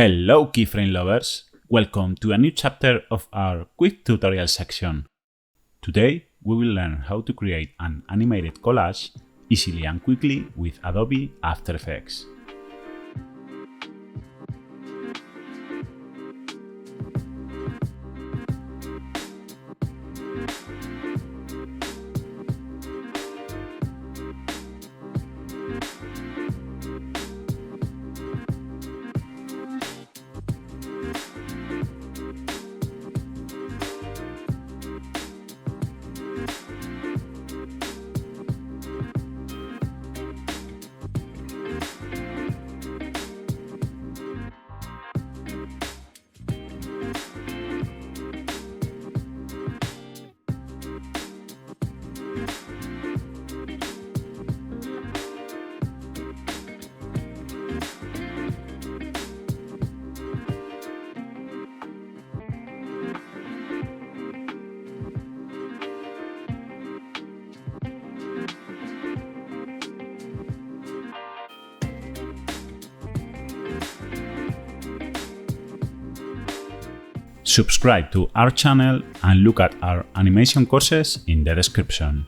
Hello keyframe lovers! Welcome to a new chapter of our quick tutorial section. Today we will learn how to create an animated collage easily and quickly with Adobe After Effects. Subscribe to our channel and look at our animation courses in the description.